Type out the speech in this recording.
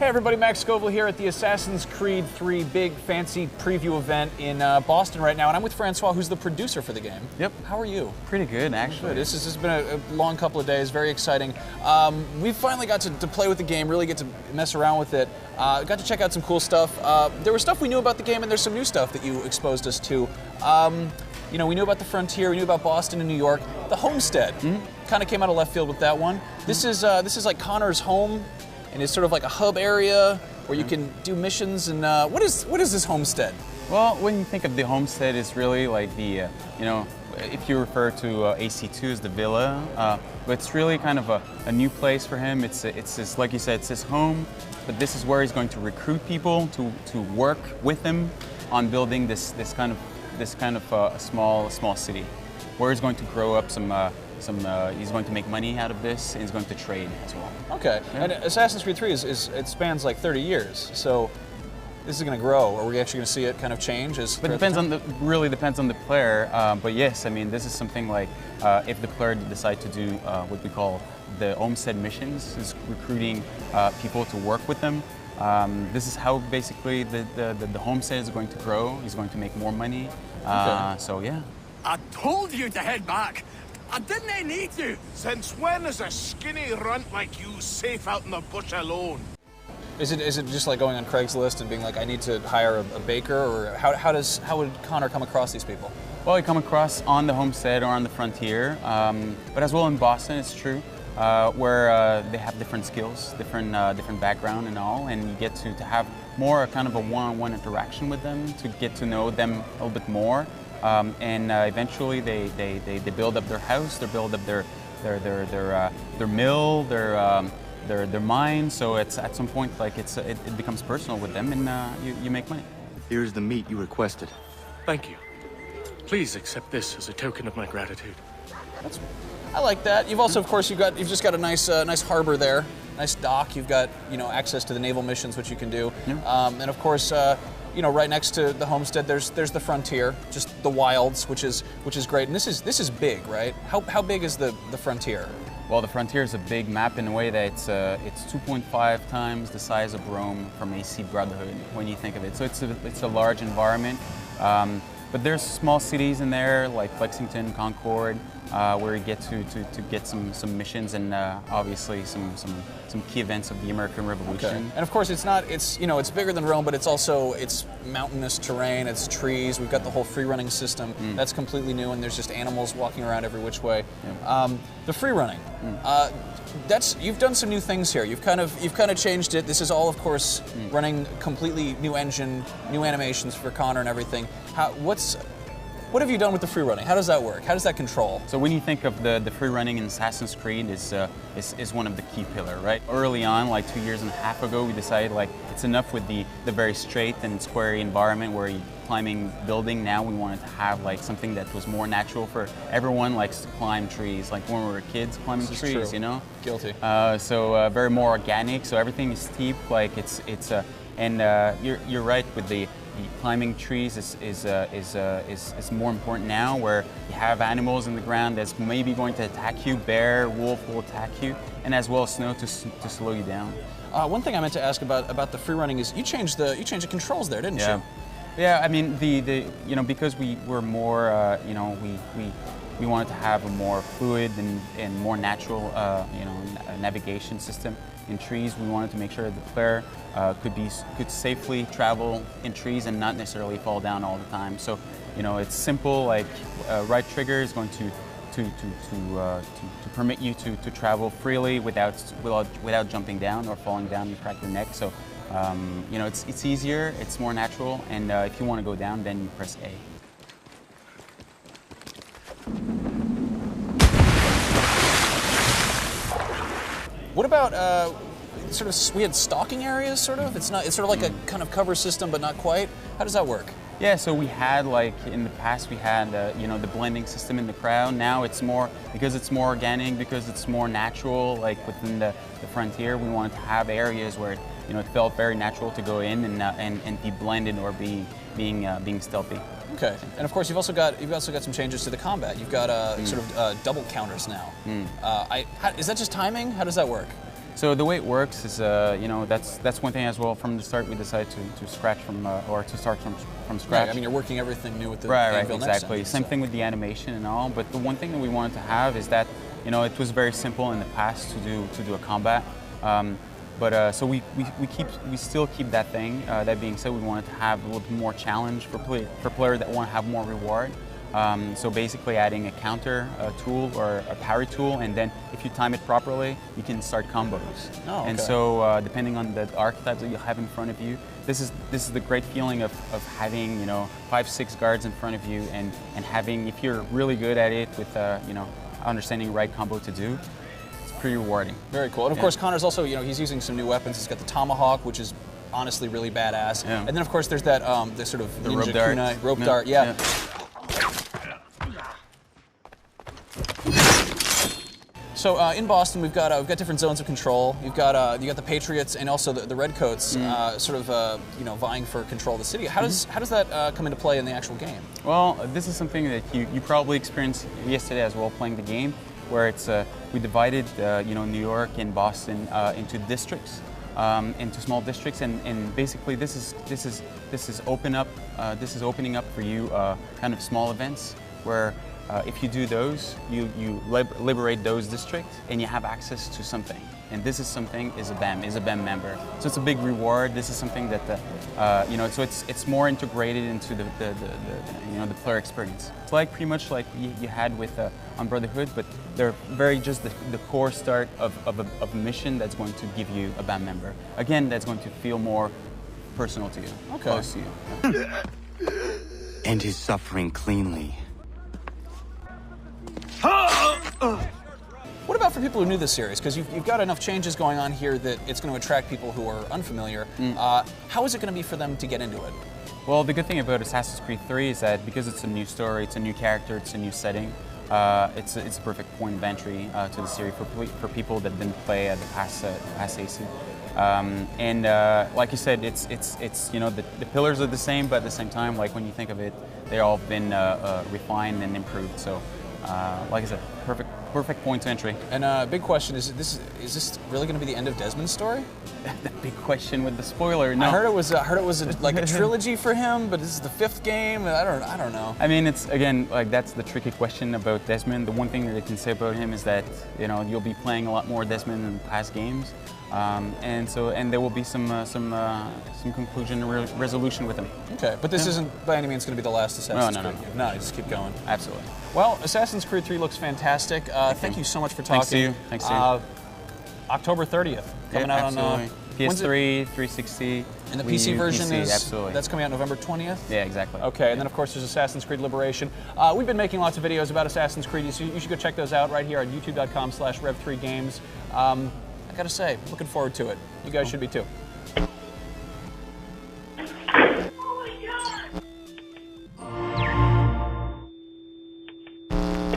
Hey everybody, Max Scoville here at the Assassin's Creed 3 big fancy preview event in Boston right now, and I'm with Francois, who's the producer for the game. Yep. How are you? Pretty good, actually. Good. This has been a long couple of days, very exciting. We finally got to play with the game, really get to mess around with it. Got to check out some cool stuff. There was stuff we knew about the game, and there's some new stuff that you exposed us to. You know, we knew about the Frontier, we knew about Boston and New York. The Homestead kind of came out of left field with that one. This is like Connor's home. And it's sort of like a hub area where you can do missions. And what is this homestead? Well, when you think of the homestead, it's really like the, you know, if you refer to AC2 as the villa, but it's really kind of a new place for him. It's his, like you said, it's his home, but this is where he's going to recruit people to work with him on building this kind of a small city, where he's going to grow up he's going to make money out of this, and he's going to trade as well. Okay, yeah. And Assassin's Creed 3 it spans like 30 years, so this is going to grow. Are we actually going to see it kind of change? But it really depends on the player. But yes, I mean, this is something like if the player decide to do what we call the Homestead missions, is recruiting people to work with them. This is how basically the homestead is going to grow. He's going to make more money. Okay. So yeah. I told you to head back. I didn't need to. Since when is a skinny runt like you safe out in the bush alone? Is it just like going on Craigslist and being like, I need to hire a baker, or how would Connor come across these people? Well, you come across on the homestead or on the Frontier, but as well in Boston, it's true, where they have different skills, different background and all, and you get to have more kind of a one-on-one interaction with them to get to know them a little bit more. And eventually they build up their house, they build up their mill, their mine. So it's at some point like it becomes personal with them, and you make money. Here's the meat you requested. Thank you. Please accept this as a token of my gratitude. I like that. You've also, of course, you've just got a nice harbor there, nice dock. You've got access to the naval missions, which you can do, and of course. Right next to the homestead, there's the Frontier, just the wilds, which is great. And this is big, right? How big is the Frontier? Well, the Frontier is a big map in a way that it's 2.5 times the size of Rome from AC Brotherhood when you think of it. So it's a large environment. But there's small cities in there like Lexington, Concord, where you get to get some missions and obviously some key events of the American Revolution. Okay. And of course, it's bigger than Rome, but it's mountainous terrain, it's trees. We've got the whole free running system that's completely new, and there's just animals walking around every which way. Yep. The free running. You've done some new things here. You've kind of changed it. This is all, of course, running completely new engine, new animations for Connor and everything. What have you done with the free running? How does that work? How does that control? So when you think of the free running in Assassin's Creed is one of the key pillars, right? Early on, like 2.5 years ago, we decided like it's enough with the very straight and square environment where you're climbing building. Now we wanted to have like something that was more natural for everyone likes to climb trees. Like when we were kids climbing trees, true. you know? Guilty. So very more organic. So everything is steep. Like you're right with the climbing trees is more important now, where you have animals in the ground that's maybe going to attack you. Bear, wolf will attack you, and as well as snow to slow you down. One thing I meant to ask about the free running is you changed the controls there, didn't you? Yeah, I mean because we were more we wanted to have a more fluid and more natural navigation system in trees. We wanted to make sure that the player could safely travel in trees and not necessarily fall down all the time. So it's simple. Like right trigger is going to permit you to travel freely without jumping down or falling down and crack your neck. So it's easier, it's more natural, and if you want to go down, then you press A. What about we had stalking areas, sort of? It's sort of like a kind of cover system, but not quite. How does that work? Yeah, so we had in the past we had the blending system in the crowd. Now it's more, because it's more organic, because it's more natural. Like within the Frontier, we wanted to have areas where it felt very natural to go in and be blended or being stealthy. Okay, and of course you've also got some changes to the combat. You've got sort of double counters now. Is that just timing? How does that work? So the way it works is, you know, that's one thing as well. From the start, we decided to scratch from or to start from scratch. Right. I mean, you're working everything new with the right, Anvil next exactly. engine, Same so. thing with the animation and all. But the one thing that we wanted to have is that, you know, it was very simple in the past to do a combat. So we still keep that thing. That being said, we wanted to have a little bit more challenge for players that want to have more reward. So basically adding a counter tool or a parry tool, and then if you time it properly, you can start combos. Oh, okay. And so depending on the archetypes that you have in front of you, this is the great feeling of having, you know, 5-6 guards in front of you, and having, if you're really good at it with you know, understanding the right combo to do, it's pretty rewarding. Very cool. And of course, Connor's also, you know, he's using some new weapons. He's got the tomahawk, which is honestly really badass. Yeah. And then of course there's that the sort of the ninja rope dart. kunai, rope dart. Yeah. So in Boston, we've got different zones of control. You've got the Patriots and also the Redcoats, sort of you know, vying for control of the city. How does that come into play in the actual game? Well, this is something that you probably experienced yesterday as well, playing the game, where it's we divided you know, New York and Boston into districts, into small districts, and basically this is opening up for you kind of small events where. If you do those, you liberate those districts, and you have access to something. And this is something is a BAM member. So it's a big reward. This is something that you know. So it's more integrated into the you know, the player experience. It's like pretty much like you had with on Brotherhood, but they're very just the core start of a mission that's going to give you a BAM member. Again, that's going to feel more personal to you, close to you. End his suffering cleanly. What about for people who knew this series? Because you've got enough changes going on here that it's going to attract people who are unfamiliar. How is it going to be for them to get into it? Well, the good thing about Assassin's Creed 3 is that because it's a new story, it's a new character, it's a new setting, it's a perfect point of entry to the series for people that didn't play the past AC. Like you said, it's you know, the pillars are the same, but at the same time, like when you think of it, they've all been refined and improved. So, like I said, perfect point of entry. And big question is this really going to be the end of Desmond's story? The big question with the spoiler. No. I heard it was like a trilogy for him, but this is the 5th game. And I don't know. I mean, it's again, like, that's the tricky question about Desmond. The one thing that I can say about him is that, you know, you'll be playing a lot more Desmond in past games, and there will be some conclusion resolution with him. Okay, but this isn't by any means going to be the last Assassin's Creed game. No, you just keep going. Absolutely. Well, Assassin's Creed 3 looks fantastic. Thank you so much for talking. Thanks to you. Thanks to you. October 30th, coming out on PS3, 360. And the Wii PC U, version absolutely. that's coming out November 20th? Yeah, exactly. Okay, and then of course there's Assassin's Creed Liberation. We've been making lots of videos about Assassin's Creed, so you should go check those out right here on youtube.com/rev3games. I gotta say, looking forward to it. You guys should be too.